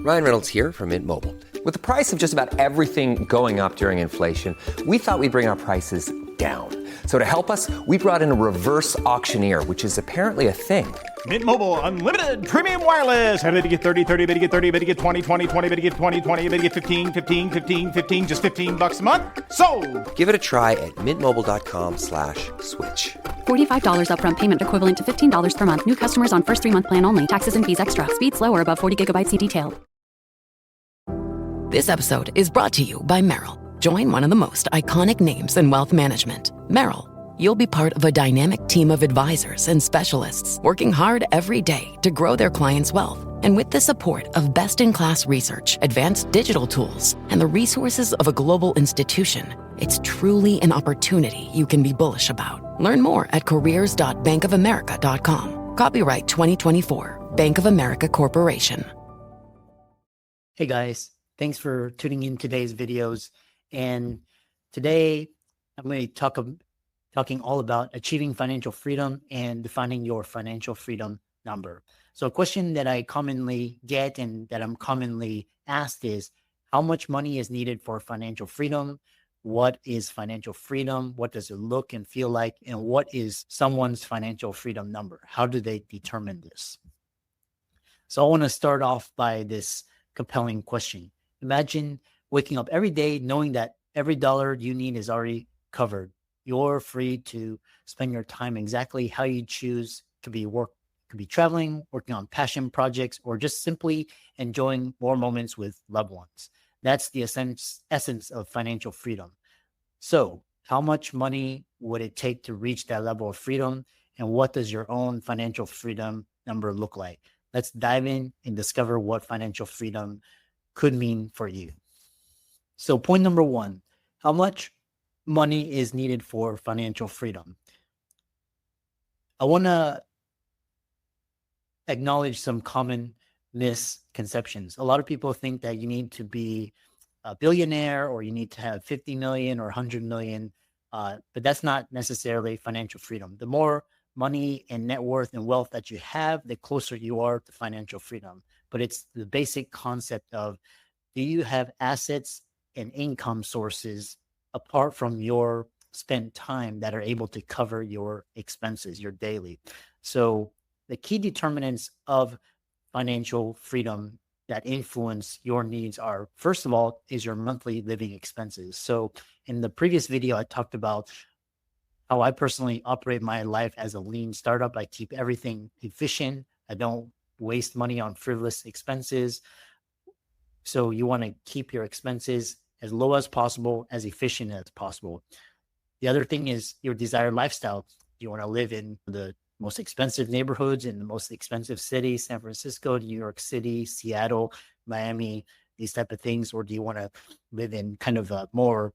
Ryan Reynolds here from Mint Mobile. With the price of just about everything going up during inflation, we thought we'd bring our prices down. So to help us, we brought in a reverse auctioneer, which is apparently a thing. Mint Mobile Unlimited Premium Wireless. How to get 30, 30, bit to get 30, bit to get 20, 20, 20, bit to get 20, 20, bit to get 15, 15, 15, 15, just $15 a month? Sold! Give it a try at mintmobile.com/switch. $45 upfront payment equivalent to $15 per month. New customers on first 3-month plan only. Taxes and fees extra. Speed slower above 40 gigabytes per detail. This episode is brought to you by Merrill. Join one of the most iconic names in wealth management, Merrill. You'll be part of a dynamic team of advisors and specialists working hard every day to grow their clients' wealth. And with the support of best-in-class research, advanced digital tools, and the resources of a global institution, it's truly an opportunity you can be bullish about. Learn more at careers.bankofamerica.com. Copyright 2024, Bank of America Corporation. Hey guys, thanks for tuning in today's videos. And today I'm going to be talking all about achieving financial freedom and defining your financial freedom number. So a question that I commonly get and that I'm commonly asked is, how much money is needed for financial freedom? What is financial freedom? What does it look and feel like? And what is someone's financial freedom number? How do they determine this? So I want to start off by this compelling question. Imagine waking up every day knowing that every dollar you need is already covered. You're free to spend your time exactly how you choose. Could be work, could be traveling, working on passion projects, or just simply enjoying more moments with loved ones. That's the essence of financial freedom. So how much money would it take to reach that level of freedom? And what does your own financial freedom number look like? Let's dive in and discover what financial freedom could mean for you. So point number one, how much money is needed for financial freedom? I want to acknowledge some common misconceptions. A lot of people think that you need to be a billionaire or you need to have 50 million or 100 million, but that's not necessarily financial freedom. The more money and net worth and wealth that you have, the closer you are to financial freedom. But it's the basic concept of, do you have assets and income sources apart from your spent time that are able to cover your expenses, your daily? So the key determinants of financial freedom that influence your needs are, first of all, is your monthly living expenses. So in the previous video, I talked about how I personally operate my life as a lean startup. I keep everything efficient. I don't waste money on frivolous expenses. So you want to keep your expenses as low as possible, as efficient as possible. The other thing is your desired lifestyle. You want to live in the most expensive neighborhoods in the most expensive cities, San Francisco, New York City, Seattle, Miami, these type of things? Or do you want to live in kind of a more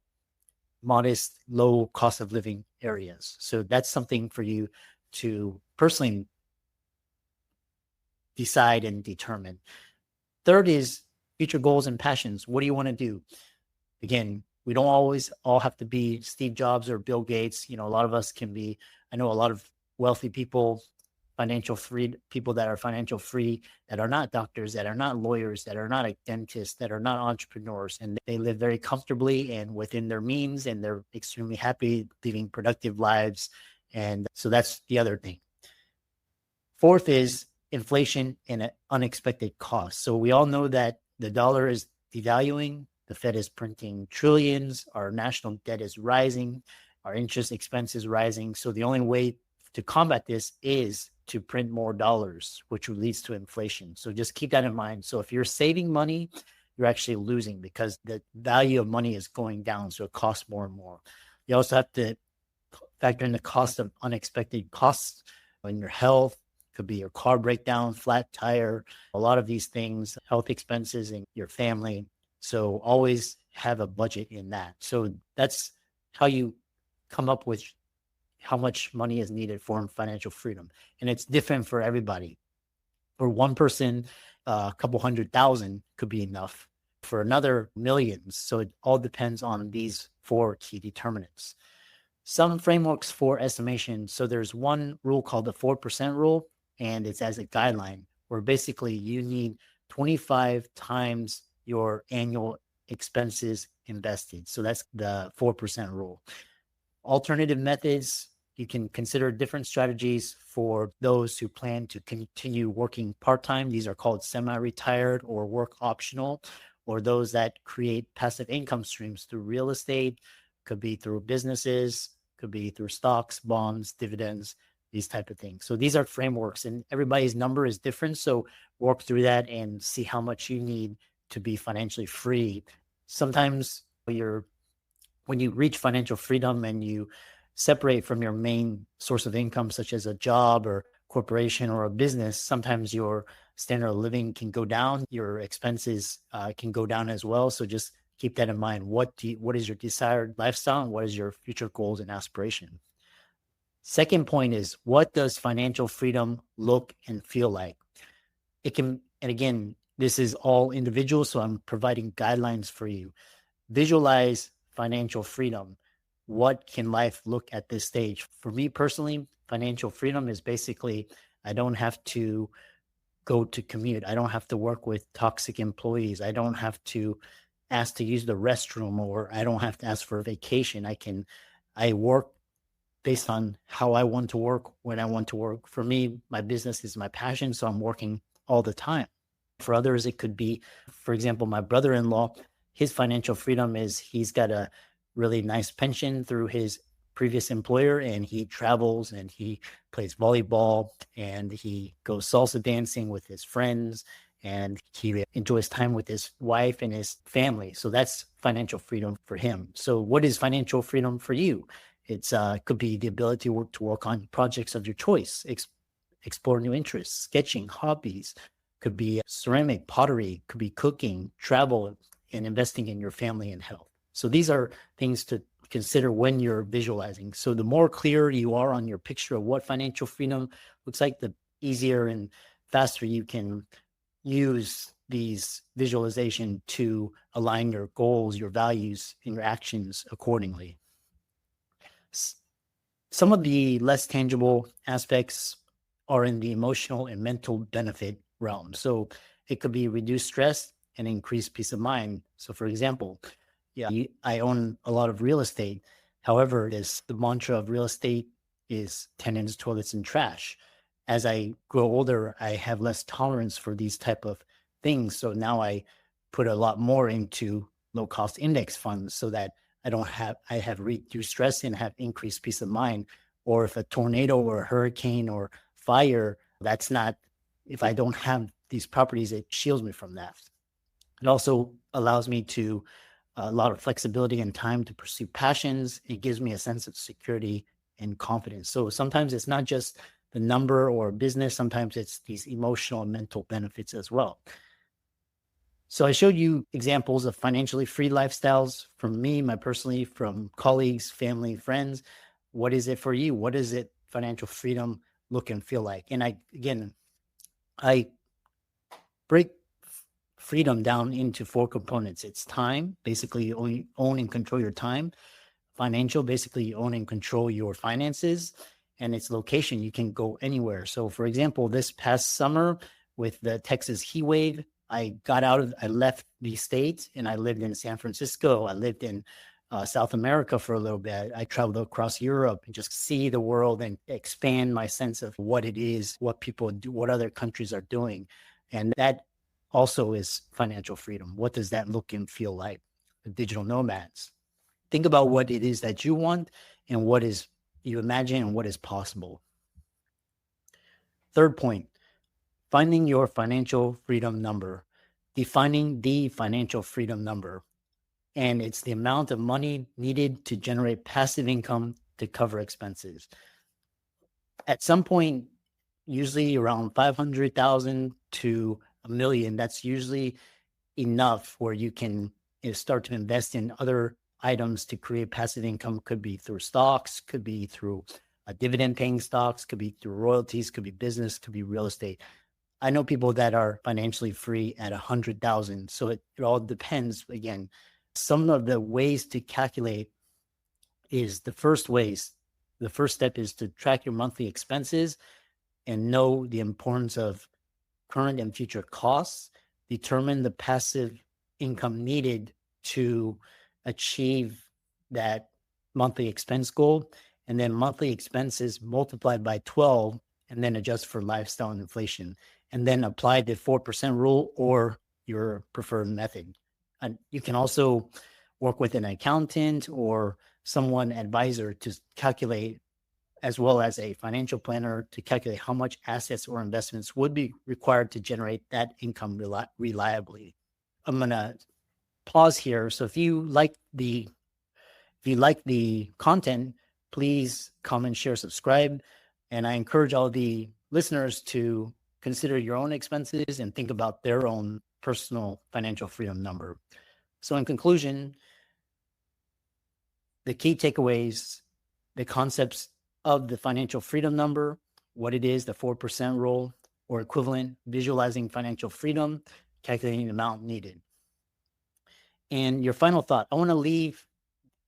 modest, low cost of living areas? So that's something for you to personally decide and determine. Third is future goals and passions. What do you want to do? Again, we don't always all have to be Steve Jobs or Bill Gates. You know, a lot of us can be, I know a lot of wealthy people, financial free people that are financial free, that are not doctors, that are not lawyers, that are not a dentist, that are not entrepreneurs, and they live very comfortably and within their means, and they're extremely happy living productive lives. And so that's the other thing. Fourth is inflation and unexpected costs. So we all know that the dollar is devaluing. The Fed is printing trillions. Our national debt is rising. Our interest expense is rising. So the only way to combat this is to print more dollars, which leads to inflation. So just keep that in mind. So if you're saving money, you're actually losing because the value of money is going down. So it costs more and more. You also have to factor in the cost of unexpected costs in your health. Could be your car breakdown, flat tire, a lot of these things, health expenses in your family. So always have a budget in that. So that's how you come up with how much money is needed for financial freedom. And it's different for everybody. For one person, a couple 100,000 could be enough. For another, millions. So it all depends on these four key determinants. Some frameworks for estimation. So there's one rule called the 4% rule, and it's as a guideline where basically you need 25 times your annual expenses invested. So that's the 4% rule. Alternative methods, you can consider different strategies for those who plan to continue working part-time. These are called semi-retired or work optional, or those that create passive income streams through real estate, could be through businesses, could be through stocks, bonds, dividends, these type of things. So these are frameworks, and everybody's number is different. So work through that and see how much you need to be financially free. Sometimes when you reach financial freedom and you separate from your main source of income, such as a job or corporation or a business, sometimes your standard of living can go down, your expenses can go down as well. So just keep that in mind. What is your desired lifestyle, and what is your future goals and aspiration? Second point is, what does financial freedom look and feel like? It can, and again, this is all individual, so I'm providing guidelines for you. Visualize financial freedom. What can life look at this stage? For me personally, financial freedom is basically, I don't have to go to commute. I don't have to work with toxic employees. I don't have to ask to use the restroom, or I don't have to ask for a vacation. I work based on how I want to work, when I want to work. For me, my business is my passion, so I'm working all the time. For others, it could be, for example, my brother-in-law, his financial freedom is he's got a really nice pension through his previous employer, and he travels and he plays volleyball and he goes salsa dancing with his friends, and he enjoys time with his wife and his family. So that's financial freedom for him. So what is financial freedom for you? It's could be the ability to work on projects of your choice, explore new interests, sketching, hobbies, could be ceramic, pottery, could be cooking, travel, and investing in your family and health. So these are things to consider when you're visualizing. So the more clear you are on your picture of what financial freedom looks like, the easier and faster you can use these visualization to align your goals, your values, and your actions accordingly. Some of the less tangible aspects are in the emotional and mental benefit realm. So it could be reduced stress and increased peace of mind. So for example, I own a lot of real estate. However, the mantra of real estate is tenants, toilets, and trash. As I grow older, I have less tolerance for these type of things. So now I put a lot more into low cost index funds so that I have reduced stress and have increased peace of mind. Or if a tornado or a hurricane or fire, if I don't have these properties, it shields me from that. It also allows me to a lot of flexibility and time to pursue passions. It gives me a sense of security and confidence. So sometimes it's not just the number or business, sometimes it's these emotional and mental benefits as well. So I showed you examples of financially free lifestyles from me, personally, from colleagues, family, friends. What is it for you? What does financial freedom look and feel like? And I break freedom down into 4 components. It's time, basically you own and control your time. Financial, basically you own and control your finances. And it's location, you can go anywhere. So for example, this past summer with the Texas heat wave, I left the state and I lived in San Francisco. I lived in South America for a little bit. I traveled across Europe and just see the world and expand my sense of what it is, what people do, what other countries are doing. And that also is financial freedom. What does that look and feel like? The digital nomads. Think about what it is that you want and what is you imagine and what is possible. Third point, finding your financial freedom number. Defining the financial freedom number. And it's the amount of money needed to generate passive income to cover expenses. At some point, usually around 500,000 to $1 million, that's usually enough where you can start to invest in other items to create passive income. Could be through stocks, could be through dividend paying stocks, could be through royalties, could be business, could be real estate. I know people that are financially free at 100,000. So it all depends. Again, some of the ways to calculate is the first step is to track your monthly expenses and know the importance of current and future costs. determine the passive income needed to achieve that monthly expense goal, and then monthly expenses multiplied by 12, and then adjust for lifestyle and inflation, and then apply the 4% rule or your preferred method. And you can also work with an accountant or someone advisor to calculate, as well as a financial planner to calculate how much assets or investments would be required to generate that income reliably. I'm going to pause here. So if you like the content, please comment, share, subscribe. And I encourage all the listeners to consider your own expenses and think about their own personal financial freedom number. So in conclusion, the key takeaways, the concepts of the financial freedom number, what it is, the 4% rule or equivalent, visualizing financial freedom, calculating the amount needed. And your final thought, I want to leave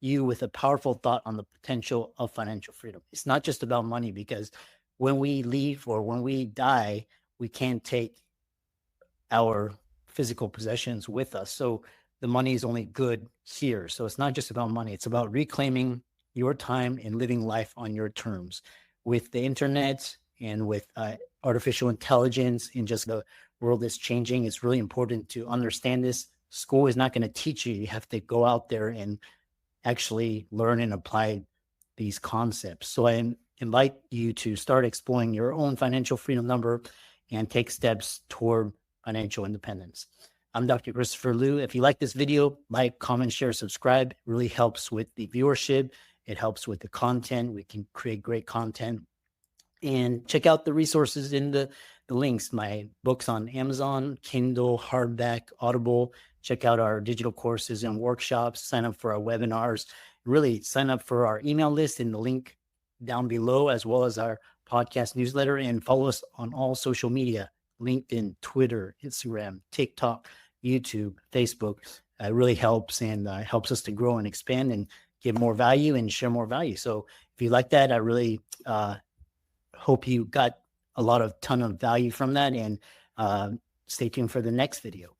you with a powerful thought on the potential of financial freedom. It's not just about money, because when we leave or when we die, we can't take our physical possessions with us. So the money is only good here. So it's not just about money. It's about reclaiming your time and living life on your terms. With the internet and with artificial intelligence and just the world is changing, it's really important to understand this. School is not going to teach you. You have to go out there and actually learn and apply these concepts. So I invite you to start exploring your own financial freedom number and take steps toward financial independence. I'm Dr. Christopher Liu. If you like this video, like, comment, share, subscribe. It really helps with the viewership. It helps with the content. We can create great content. And check out the resources in the links. My books on Amazon, Kindle, hardback, Audible. Check out our digital courses and workshops. Sign up for our webinars. Really sign up for our email list in the link down below, as well as our podcast newsletter. And follow us on all social media: LinkedIn, Twitter, Instagram, TikTok, YouTube, Facebook. It really helps, and helps us to grow and expand and give more value and share more value. So if you like that, I really hope you got a ton of value from that, and stay tuned for the next video.